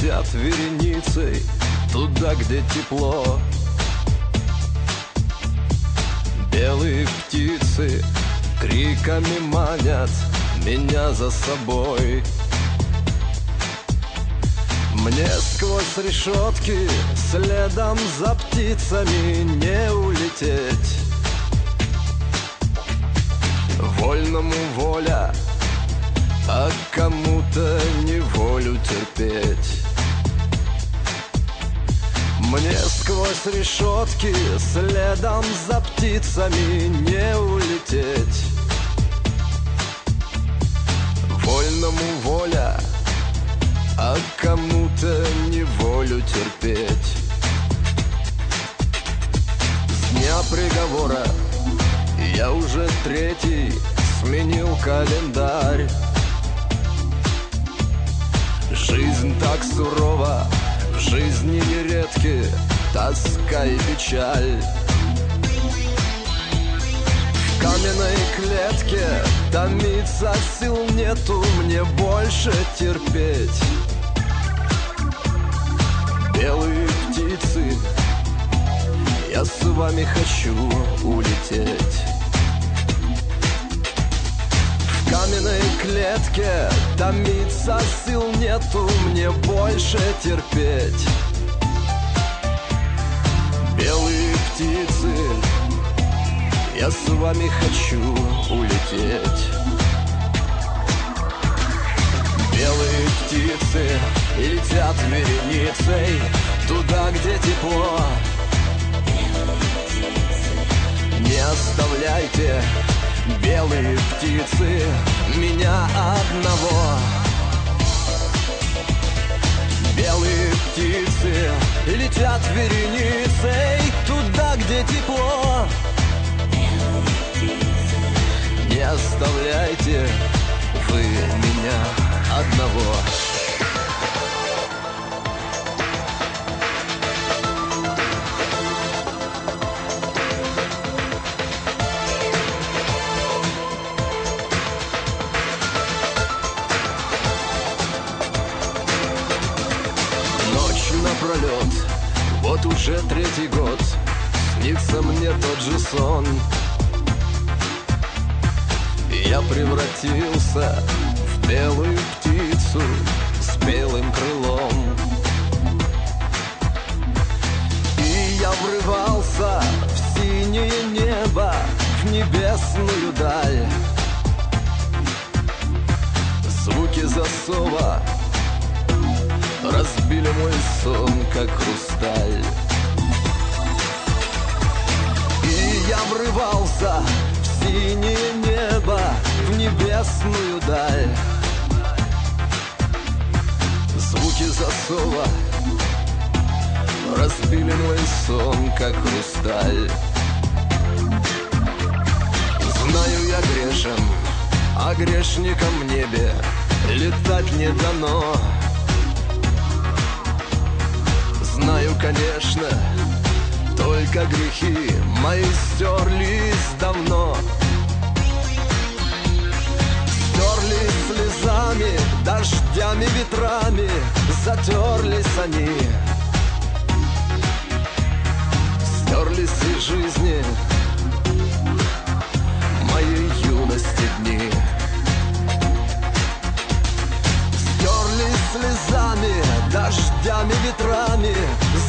летят вереницей туда, где тепло. Белые птицы криками манят меня за собой. Мне сквозь решетки следом за птицами не улететь. Вольному воля, а кому-то неволю терпеть. Мне сквозь решетки следом за птицами не улететь. Вольному воля, а кому-то неволю терпеть. С дня приговора я уже третий сменил календарь. Жизнь так сурова, в жизни нередки тоска и печаль. В каменной клетке томиться сил нету мне больше терпеть. Белые птицы, я с вами хочу улететь. В каменной клетке томиться сил нету мне больше терпеть. Белые птицы, я с вами хочу улететь. Белые птицы летят вереницей туда, где тепло. Не оставляйте, белые птицы, меня одного. Белые птицы летят вереницей туда, где тепло. Не оставляйте вы меня одного. Ночь напролет, вот уже третий год, снится мне тот же сон. Я превратился в белую птицу с белым крылом. И я врывался в синее небо, в небесную даль. Звуки засова разбили мой сон, как хрусталь. И я врывался в синее небо, в небесную даль. Звуки засова разбили мой сон, как хрусталь. Знаю, я грешен, а грешникам в небе летать не дано. Знаю, конечно, только грехи мои стерлись давно. Стерлись слезами, дождями, ветрами, затерлись они. Стерлись из жизни моей юности дни. Стерлись слезами, дождями, ветрами,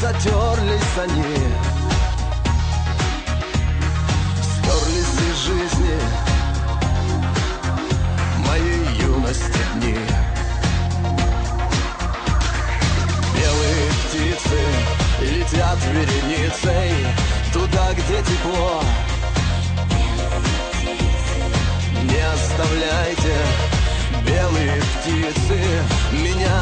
затерлись они. Стерлись из жизни моей юности дни. Белые птицы летят вереницей туда, где тепло. Не оставляйте, белые птицы, меня